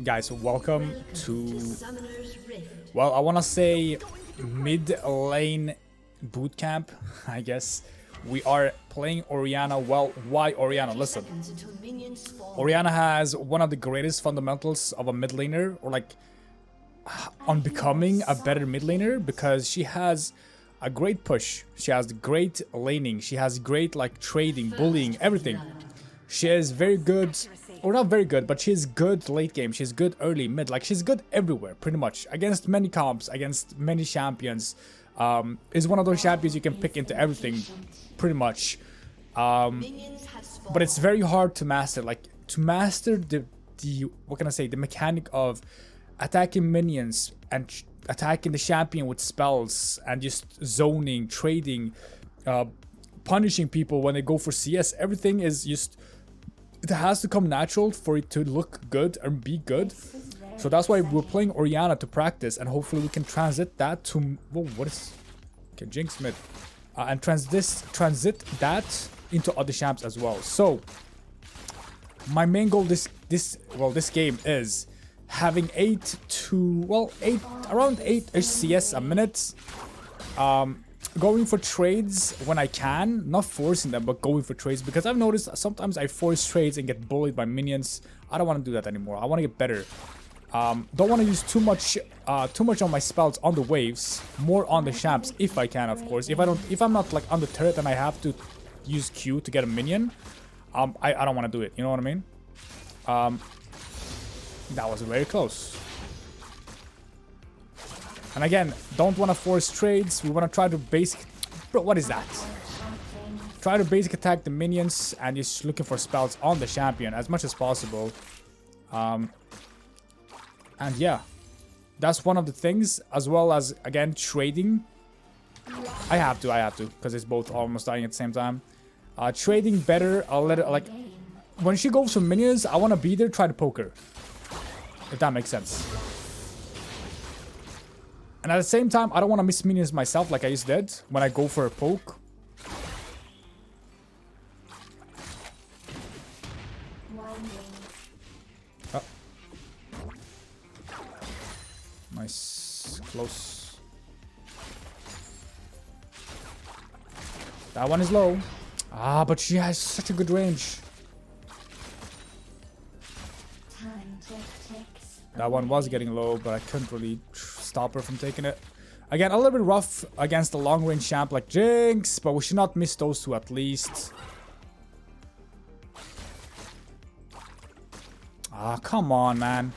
Guys, welcome to, well, I want to say mid lane bootcamp, I guess. We are playing Orianna. Well, why Orianna? Listen, Orianna has one of the greatest fundamentals of a mid laner, or like on becoming a better mid laner, because she has a great push, she has great laning, she has great like trading, bullying, everything. She is very good, or not very good, but she's good late game, she's good early, mid, like she's good everywhere pretty much, against many comps, against many champions. Is one of those champions you can pick into everything pretty much. But it's very hard to master, like to master the what can I say, the mechanic of attacking minions and attacking the champion with spells and just zoning, trading, punishing people when they go for CS. Everything is just, it has to come natural for it to look good and be good. So that's why we're playing Orianna to practice, and hopefully we can transit that to, whoa, what is, okay, Jinx mid, and transit that into other champs as well. So my main goal this game is having around 8-ish CS a minute. Going for trades when I can, not forcing them, but going for trades, because I've noticed sometimes I force trades and get bullied by minions. I don't want to do that anymore. I want to get better. Don't want to use too much on my spells on the waves, more on the champs if I can, of course. If I'm not like on the turret and I have to use Q to get a minion, I don't want to do it. You know what I mean? That was very close. And again, don't want to force trades. We want to try to basic... Bro, what is that? Try to basic attack the minions and just looking for spells on the champion as much as possible. And yeah, that's one of the things, as well as, again, trading. I have to, because it's both almost dying at the same time. Trading better, I'll let it, like... When she goes for minions, I want to be there, try to poke her. If that makes sense. And at the same time, I don't want to miss minions myself like I just did when I go for a poke. Oh. Nice. Close. That one is low. Ah, but she has such a good range. That one was getting low, but I couldn't really stop her from taking it. Again, a little bit rough against the long-range champ like Jinx, but we should not miss those two at least. Ah, come on, man.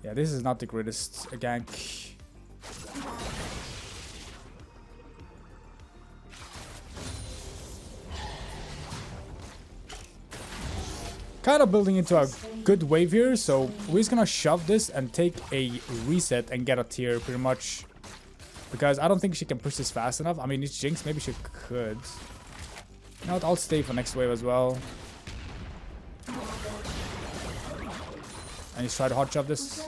Yeah, this is not the greatest gank. Kind of building into a good wave here, so we're just gonna shove this and take a reset and get a tier pretty much, because I don't think she can push this fast enough. I mean, it's Jinx, maybe she could. You know what, I'll stay for next wave as well. And just try to hot shove this.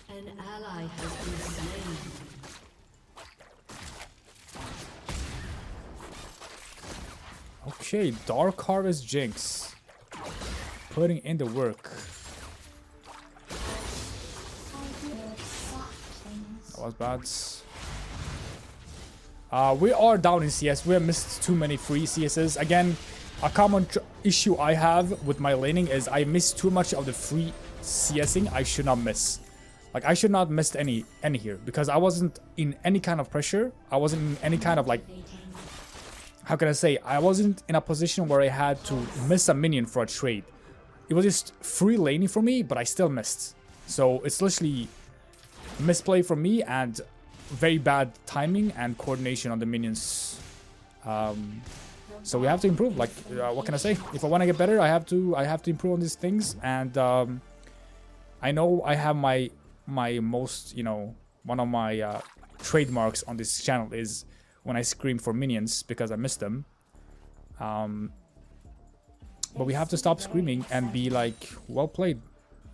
An ally has been slain. Okay, Dark Harvest Jinx. Putting in the work. That was bad. We are down in CS. We have missed too many free CSs. Again, a common issue I have with my laning is I miss too much of the free CSing I should not miss. Like, I should not miss any here, because I wasn't in any kind of pressure. I wasn't in any kind of, like, how can I say, I wasn't in a position where I had to miss a minion for a trade. It was just free laning for me, but I still missed. So it's literally misplay from me and very bad timing and coordination on the minions. So we have to improve. Like, what can I say? If I want to get better, I have to improve on these things. And I know I have my most, you know, one of my trademarks on this channel is when I scream for minions because I missed them. But we have to stop screaming and be like, well played,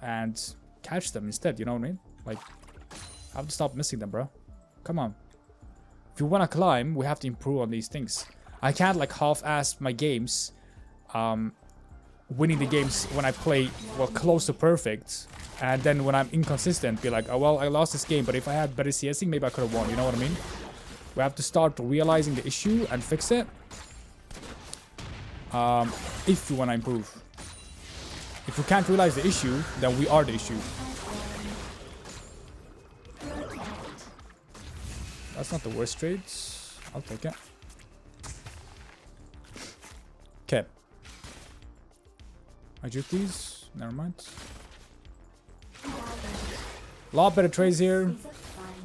and catch them instead, you know what I mean? Like, I have to stop missing them, bro. Come on. if you want to climb, we have to improve on these things. I can't like half-ass my games, winning the games when I play, well, close to perfect. And then when I'm inconsistent, be like, oh, well, I lost this game, but if I had better CSing, maybe I could have won. You know what I mean? We have to start realizing the issue and fix it. If you want to improve. If we can't realize the issue, then we are the issue. That's not the worst trade. I'll take it. Okay. I juke these. Never mind. A lot better trades here.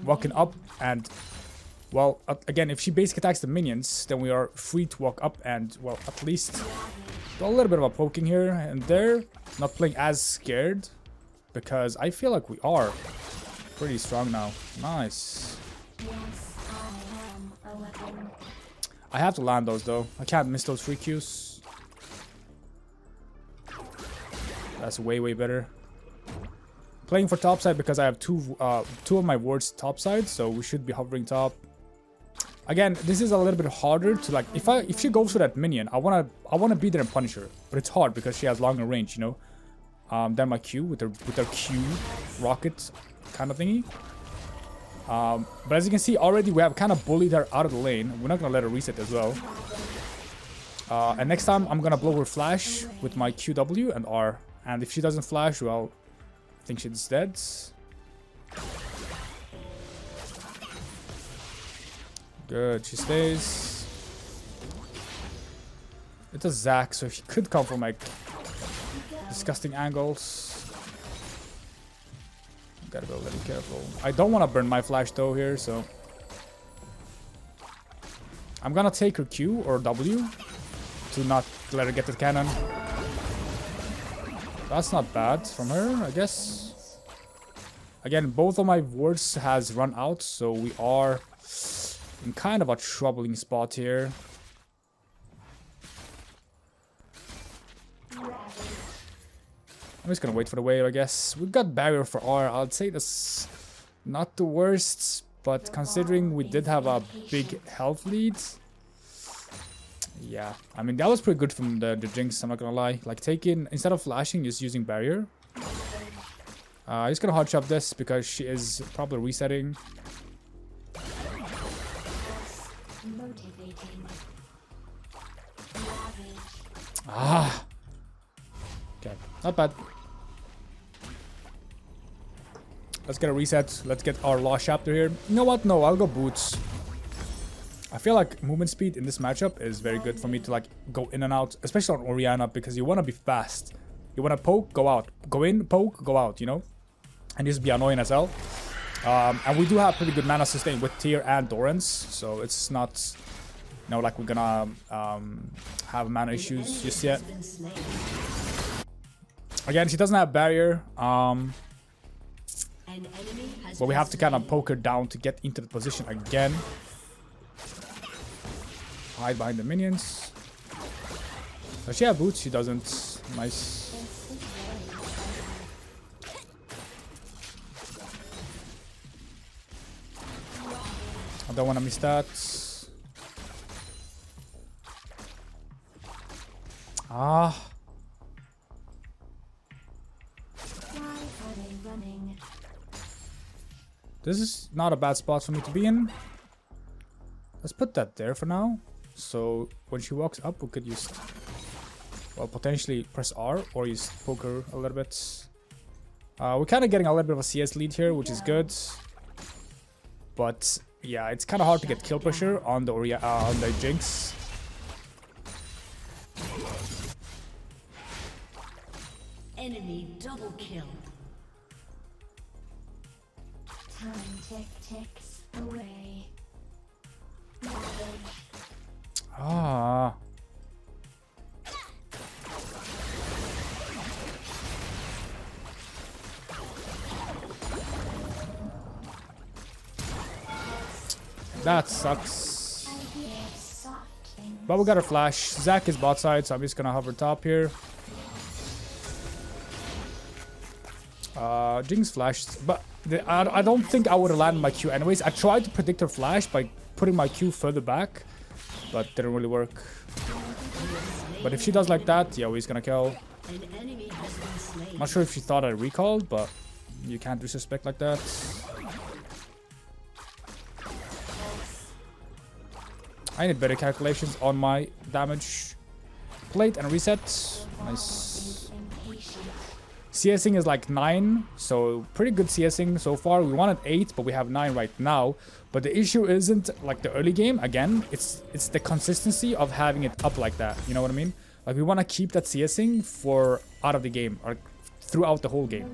Walking up and... Well, again, if she basic attacks the minions, then we are free to walk up and, well, at least do a little bit of a poking here and there. Not playing as scared, because I feel like we are pretty strong now. Nice. I have to land those, though. I can't miss those free Qs. That's way, way better. Playing for topside because I have two of my wards topside, so we should be hovering top. Again, this is a little bit harder to like. If she goes for that minion, I wanna be there and punish her, but it's hard because she has longer range, you know. Then my Q with her Q rocket kind of thingy. But as you can see already, we have kind of bullied her out of the lane. We're not gonna let her reset as well. And next time I'm gonna blow her flash with my QW and R. And if she doesn't flash, well, I think she's dead. Good, she stays. It's a Zac, so he could come from like disgusting angles. Gotta be a little careful. I don't want to burn my flash though here, so I'm gonna take her Q or W to not let her get the cannon. That's not bad from her, I guess. Again, both of my wards has run out, so we are in kind of a troubling spot here. I'm just gonna wait for the wave, I guess. We've got barrier for R. I'd say that's not the worst, but considering we did have a big health lead, yeah, I mean that was pretty good from the Jinx, I'm not gonna lie. Like taking, instead of flashing, just using barrier. I'm just gonna hard shove this because she is probably resetting. Ah, okay, not bad. Let's get a reset. Let's get our last chapter here. You know what? No, I'll go boots. I feel like movement speed in this matchup is very good for me to like go in and out, especially on Orianna, because you want to be fast. You want to poke, go out, go in, poke, go out, you know, and just be annoying as hell. And we do have pretty good mana sustain with Tyr and Dorans, so it's not, you know, like we're gonna have mana issues just yet. Again, she doesn't have barrier, but we have to kind of poke her down to get into the position again. Hide behind the minions. Does she have boots? She doesn't. Nice. I don't want to miss that. Ah. This is not a bad spot for me to be in. Let's put that there for now. So when she walks up, we could use, well, potentially press R or use poke her a little bit. We're kind of getting a little bit of a CS lead here, which is good. But yeah, it's kind of hard to get kill pressure on the Jinx. Enemy double kill. Time ticks away. Ah. That sucks. But we got our flash. Zac is bot side, so I'm just gonna hover top here. Jinx flashed, but I don't think I would have landed my Q anyways. I tried to predict her flash by putting my Q further back, but didn't really work. But if she does like that, yeah, he's gonna kill. An enemy has been slain. Not sure if she thought I recalled, but you can't disrespect like that. I need better calculations on my damage. Plate and reset. Nice. CSing is like 9, so pretty good CSing so far. We wanted 8, but we have 9 right now. But the issue isn't like the early game. Again, it's the consistency of having it up like that. You know what I mean? Like we want to keep that CSing for out of the game or throughout the whole game.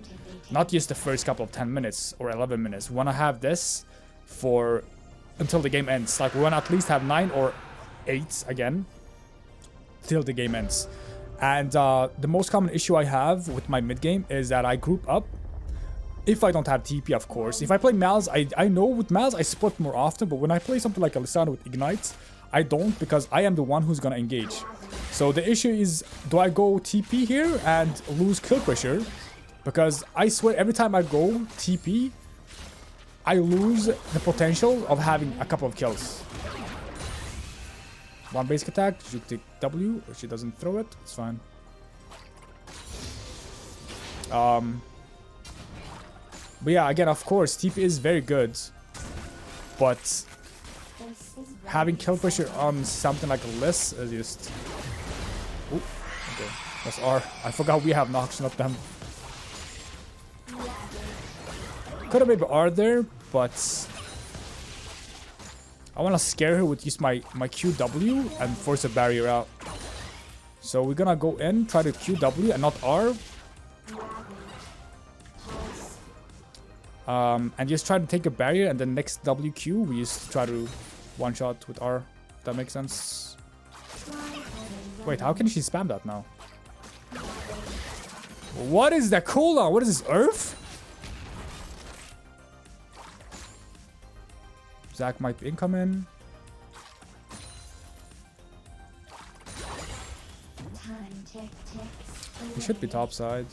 Not just the first couple of 10 minutes or 11 minutes. We want to have this for until the game ends. Like we want to at least have 9 or 8 again till the game ends. And the most common issue I have with my mid game is that I group up if I don't have TP, of course. If I play Malz, I know with Malz I split more often, but when I play something like Alessandro with Ignites, I don't, because I am the one who's gonna engage. So the issue is, do I go TP here and lose kill pressure? Because I swear every time I go TP, I lose the potential of having a couple of kills. One basic attack, you take W. If she doesn't throw it, it's fine. But yeah, again, of course, TP is very good. But having kill pressure on something like this is just... Ooh, okay, that's R. I forgot we have Nox, not them. Could have maybe R there, but... I want to scare her with just my QW and force a barrier out. So we're gonna go in, try to QW and not R. And just try to take a barrier, and then next WQ we just try to one shot with R. If that makes sense. Wait, how can she spam that now? What is that cooldown? What is this, Earth? Zach might be incoming. He should be topside.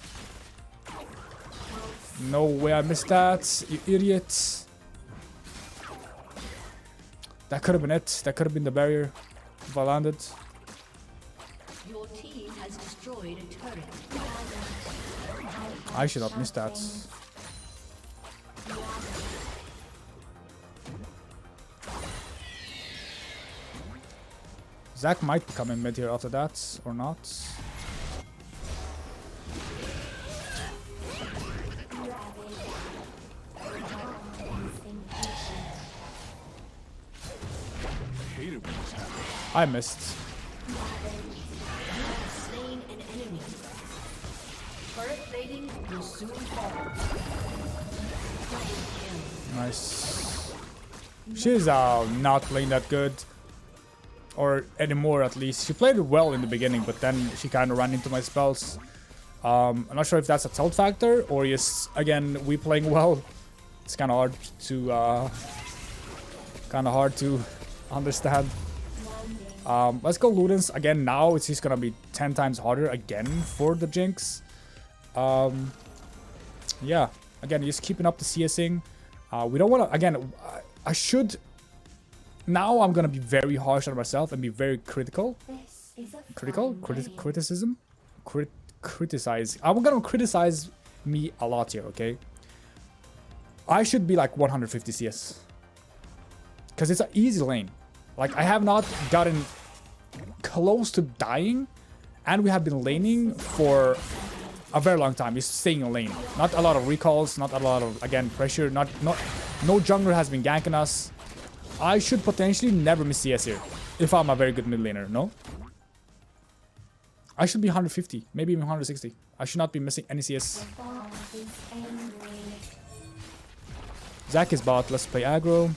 No way I missed that, you idiot. That could have been it. That could have been the barrier if I landed. Your team has destroyed a turret. I should not miss that. Zach might be coming mid here after that, or not. I missed. Slain an enemy. Turret plating will soon fall. Nice. She's not playing that good. Or anymore, at least. She played it well in the beginning, but then she kind of ran into my spells. I'm not sure if that's a tilt factor, or just, again, we playing well. It's kind of hard to understand. Let's go Ludens. Again, now it's just gonna be 10 times harder again for the Jinx. Yeah, again, just keeping up the CSing. We don't want to, again, I should... Now I'm gonna be very harsh on myself and be very critical. Criticism? Criticize. I'm gonna criticize me a lot here, okay? I should be like 150 CS. Because it's an easy lane. Like, I have not gotten close to dying, and we have been laning for a very long time. We're staying in lane. Not a lot of recalls, not a lot of, again, pressure. No jungler has been ganking us. I should potentially never miss CS here, if I'm a very good mid laner, no? I should be 150, maybe even 160. I should not be missing any CS. Zac is bot, let's play aggro.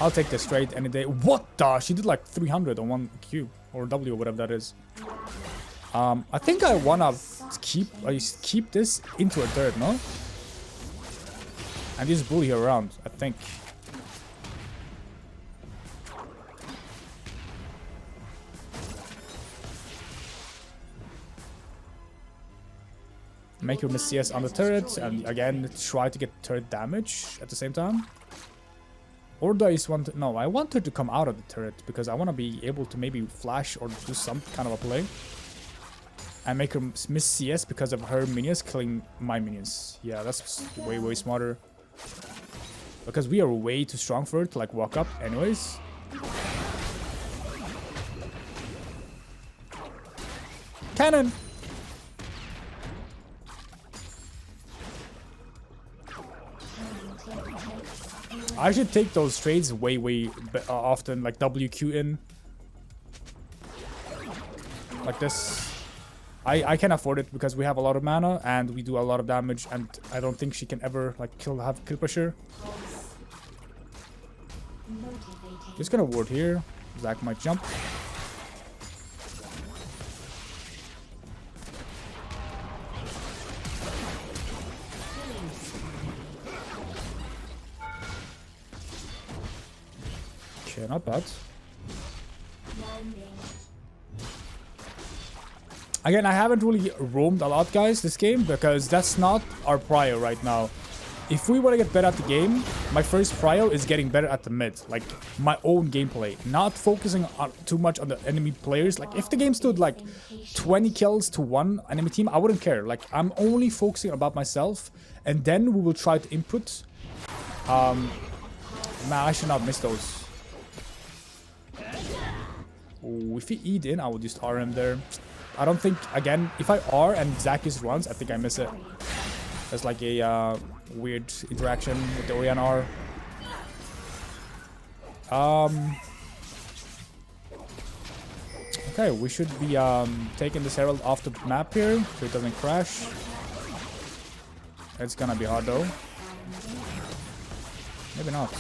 I'll take this straight any day. What the? She did like 300 on one Q, or W, or whatever that is. I think I wanna keep this into a third, no? And just bully her around, I think. make her miss CS on the turret, and again try to get turret damage at the same time. Or do I just want to... No, I want her to come out of the turret because I want to be able to maybe flash or do some kind of a play. And make her miss CS because of her minions killing my minions. Yeah, that's way, way smarter. Because we are way too strong for her to like walk up anyways. Cannon! I should take those trades way, way often, like WQ in. Like this. I can afford it because we have a lot of mana and we do a lot of damage, and I don't think she can ever like have kill pressure. Just gonna ward here. Zach might jump. Okay, not bad. Again, I haven't really roamed a lot, guys, this game, because that's not our prio right now. If we want to get better at the game, my first prio is getting better at the mid, like my own gameplay, not focusing on too much on the enemy players. Like if the game stood like 20 kills to 1 enemy team, I wouldn't care. Like I'm only focusing about myself, and then we will try to input. Nah, I should not miss those. Ooh, if he E'd in, I would just RM there. I don't think, again, if I R and Zacchus runs, I think I miss it. There's like a weird interaction with the Orianna R. Okay, we should be taking this Herald off the map here so it doesn't crash. It's gonna be hard though. Maybe not.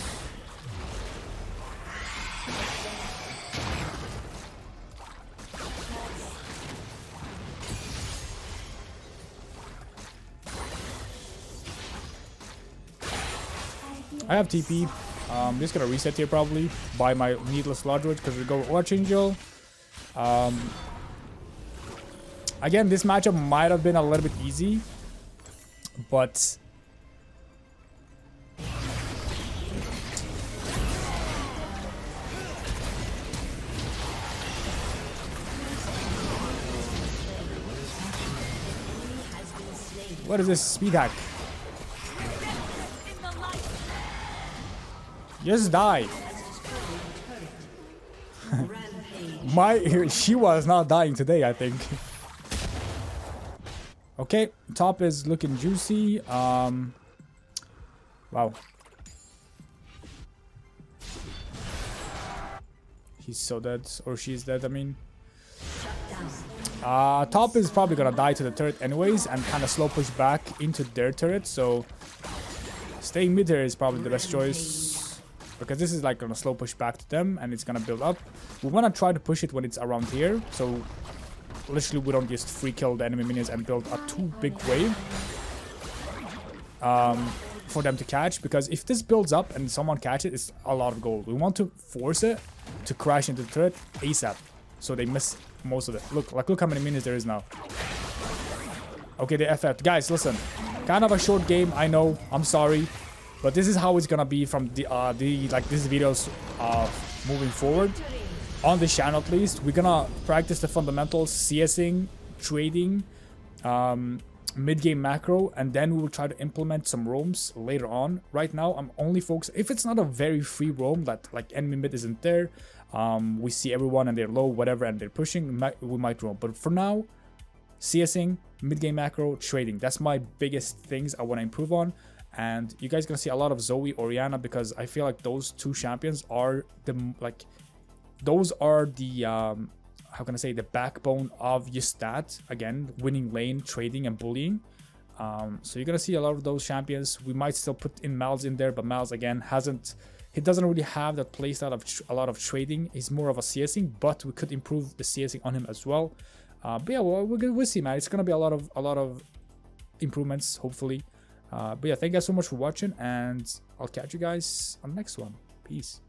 I have TP. Just gonna reset here probably. Buy my needless Lodge because we go Archangel. Again, this matchup might have been a little bit easy, but what is this speed hack? Just die. She was not dying today, I think. Okay, top is looking juicy. Wow. He's so dead, or she's dead, I mean. Top is probably gonna die to the turret anyways and kind of slow push back into their turret, so staying mid here is probably the best choice. Because this is like gonna slow push back to them and it's gonna build up. We wanna try to push it when it's around here, so literally we don't just free kill the enemy minions and build a too big wave for them to catch. Because if this builds up and someone catches it, it's a lot of gold. We want to force it to crash into the turret ASAP, so they miss most of it. Look how many minions there is now. Okay, they FF'd. Guys, listen. Kind of a short game, I know. I'm sorry. But this is how it's gonna be from these videos moving forward on this channel. At least we're gonna practice the fundamentals, CSing, trading, mid-game macro, and then we will try to implement some roams later on. Right now, I'm only focused. If it's not a very free roam that like enemy mid isn't there, we see everyone and they're low, whatever, and they're pushing, we might roam. But for now, CSing, mid-game macro, trading. That's my biggest things I want to improve on. And you guys gonna see a lot of Zoe, Orianna, because I feel like those two champions are the how can I say, the backbone of your stat. Again, winning lane, trading, and bullying. So you're gonna see a lot of those champions. We might still put in Malz in there, but Malz again he doesn't really have that playstyle of a lot of trading. He's more of a CSing, but we could improve the CSing on him as well. But yeah, we'll see, man. It's gonna be a lot of improvements, hopefully. But yeah, thank you guys so much for watching, and I'll catch you guys on the next one. Peace.